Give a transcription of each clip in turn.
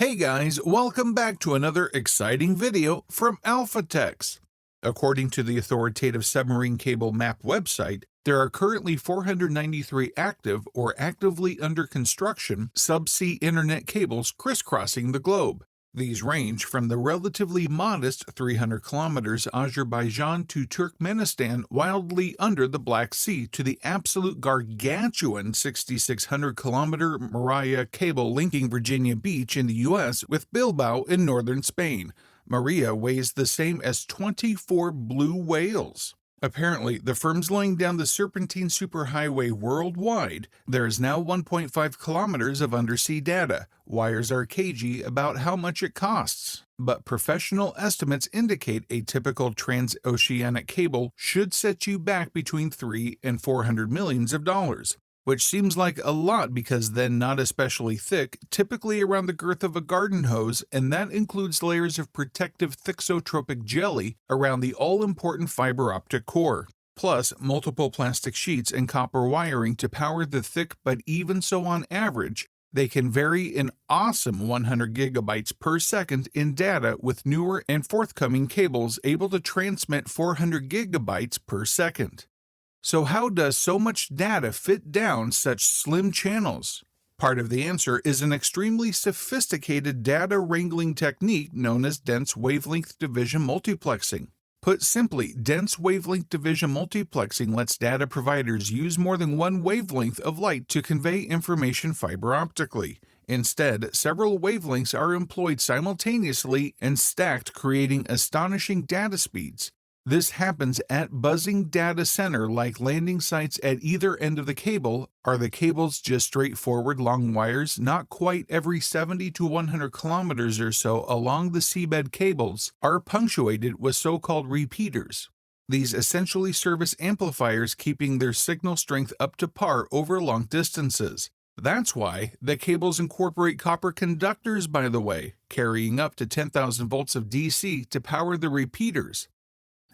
Hey guys, welcome back to another exciting video from AlphaTex. According to the authoritative submarine cable map website, there are currently 493 active or actively under construction subsea internet cables crisscrossing the globe. These range from the relatively modest 300 kilometers Azerbaijan to Turkmenistan wildly under the Black Sea to the absolute gargantuan 6,600-kilometer Maria cable linking Virginia Beach in the U.S. with Bilbao in northern Spain. Maria weighs the same as 24 blue whales. Apparently, the firms laying down the Serpentine Superhighway worldwide, there is now 1.5 kilometers of undersea data. Wires are cagey about how much it costs, but professional estimates indicate a typical transoceanic cable should set you back between $300 and $400 million, which seems like a lot because then not especially thick, typically around the girth of a garden hose, and that includes layers of protective thixotropic jelly around the all-important fiber optic core, plus multiple plastic sheets and copper wiring to power the thick, but even so on average, they can vary an awesome 100 gigabytes per second in data with newer and forthcoming cables able to transmit 400 gigabytes per second. So how does so much data fit down such slim channels? Part of the answer is an extremely sophisticated data wrangling technique known as dense wavelength division multiplexing. Put simply, dense wavelength division multiplexing lets data providers use more than one wavelength of light to convey information fiber optically. Instead, several wavelengths are employed simultaneously and stacked, creating astonishing data speeds. This happens at buzzing data center-like landing sites at either end of the cable. Are the cables just straightforward long wires? Not quite. Every 70 to 100 kilometers or so along the seabed cables are punctuated with so-called repeaters. These essentially serve as amplifiers, keeping their signal strength up to par over long distances. That's why the cables incorporate copper conductors, by the way, carrying up to 10,000 volts of DC to power the repeaters.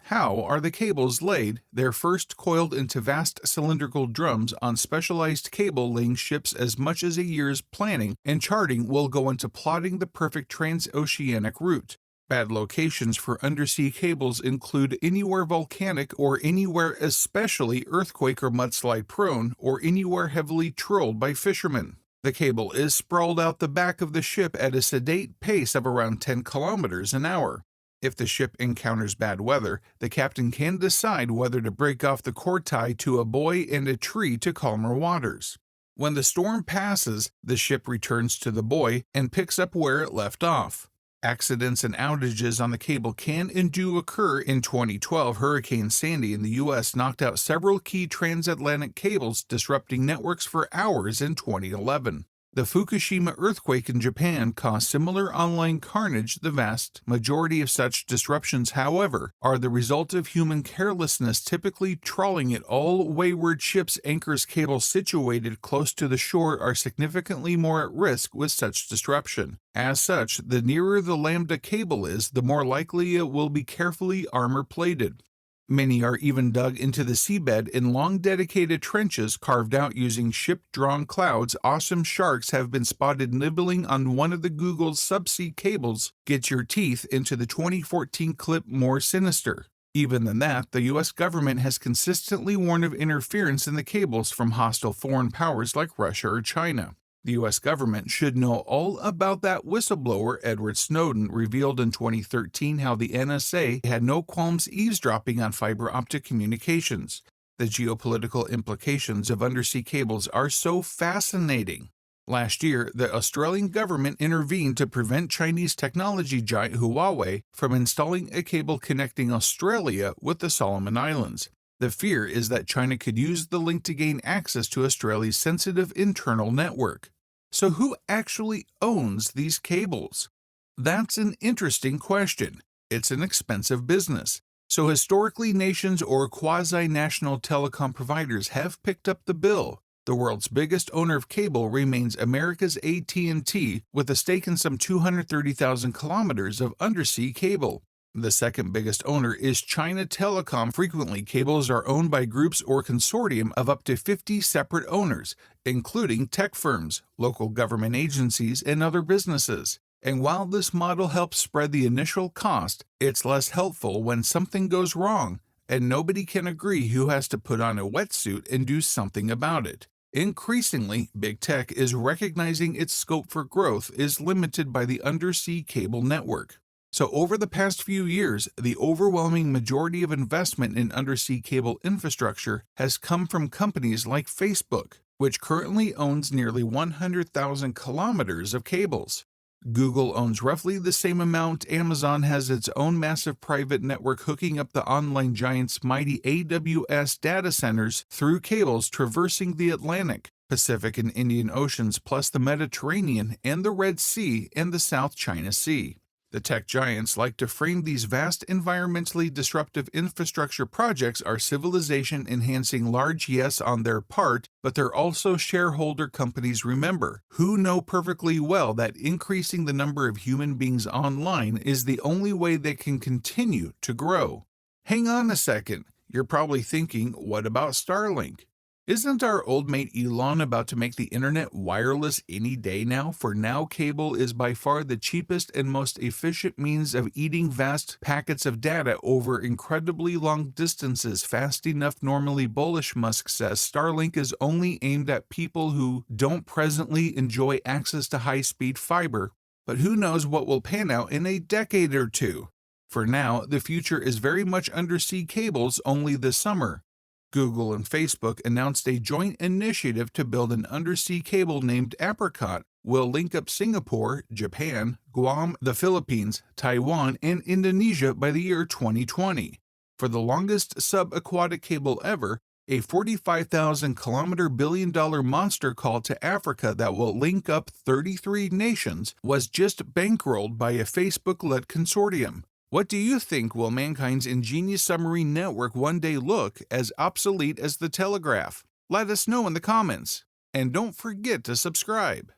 How are the cables laid? They're first coiled into vast cylindrical drums on specialized cable-laying ships. As much as a year's planning and charting will go into plotting the perfect transoceanic route. Bad locations for undersea cables include anywhere volcanic or anywhere especially earthquake or mudslide prone or anywhere heavily trolled by fishermen. The cable is sprawled out the back of the ship at a sedate pace of around 10 kilometers an hour. If the ship encounters bad weather, the captain can decide whether to break off the core tie to a buoy and a tree to calmer waters. When the storm passes, the ship returns to the buoy and picks up where it left off. Accidents and outages on the cable can and do occur. In 2012, Hurricane Sandy in the U.S. knocked out several key transatlantic cables, disrupting networks for hours in 2011. The Fukushima earthquake in Japan caused similar online carnage. The vast majority of such disruptions, however, are the result of human carelessness, typically trawling at all wayward ships. Anchors cables situated close to the shore are significantly more at risk with such disruption. As such, the nearer the lambda cable is, the more likely it will be carefully armor-plated. Many are even dug into the seabed in long dedicated trenches carved out using ship-drawn clouds. Awesome sharks have been spotted nibbling on one of the Google's subsea cables. Get your teeth into the 2014 clip more sinister. Even than that, the U.S. government has consistently warned of interference in the cables from hostile foreign powers like Russia or China. The U.S. government should know all about that. Whistleblower Edward Snowden revealed in 2013 how the NSA had no qualms eavesdropping on fiber optic communications. The geopolitical implications of undersea cables are so fascinating. Last year, the Australian government intervened to prevent Chinese technology giant Huawei from installing a cable connecting Australia with the Solomon Islands. The fear is that China could use the link to gain access to Australia's sensitive internal network. So who actually owns these cables? That's an interesting question. It's an expensive business. So historically, nations or quasi-national telecom providers have picked up the bill. The world's biggest owner of cable remains America's AT&T, with a stake in some 230,000 kilometers of undersea cable. The second biggest owner is China Telecom. Frequently, cables are owned by groups or consortium of up to 50 separate owners, including tech firms, local government agencies, and other businesses. And while this model helps spread the initial cost, it's less helpful when something goes wrong and nobody can agree who has to put on a wetsuit and do something about it. Increasingly, big tech is recognizing its scope for growth is limited by the undersea cable network. So, over the past few years, the overwhelming majority of investment in undersea cable infrastructure has come from companies like Facebook, which currently owns nearly 100,000 kilometers of cables. Google owns roughly the same amount. Amazon has its own massive private network hooking up the online giant's mighty AWS data centers through cables traversing the Atlantic, Pacific, and Indian Oceans, plus the Mediterranean and the Red Sea and the South China Sea. The tech giants like to frame these vast environmentally disruptive infrastructure projects are civilization-enhancing large yes on their part, but they're also shareholder companies, remember, who know perfectly well that increasing the number of human beings online is the only way they can continue to grow. Hang on a second. You're probably thinking, what about Starlink? Isn't our old mate Elon about to make the internet wireless any day now? For now, cable is by far the cheapest and most efficient means of eating vast packets of data over incredibly long distances fast enough. Normally bullish, Musk says Starlink is only aimed at people who don't presently enjoy access to high-speed fiber, but who knows what will pan out in a decade or two. For now, the future is very much undersea cables only this summer. Google and Facebook announced a joint initiative to build an undersea cable named Apricot, will link up Singapore, Japan, Guam, the Philippines, Taiwan, and Indonesia by the year 2020. For the longest subaquatic cable ever, a 45,000-kilometer billion-dollar monster call to Africa that will link up 33 nations was just bankrolled by a Facebook-led consortium. What do you think? Will mankind's ingenious submarine network one day look as obsolete as the telegraph? Let us know in the comments. And don't forget to subscribe.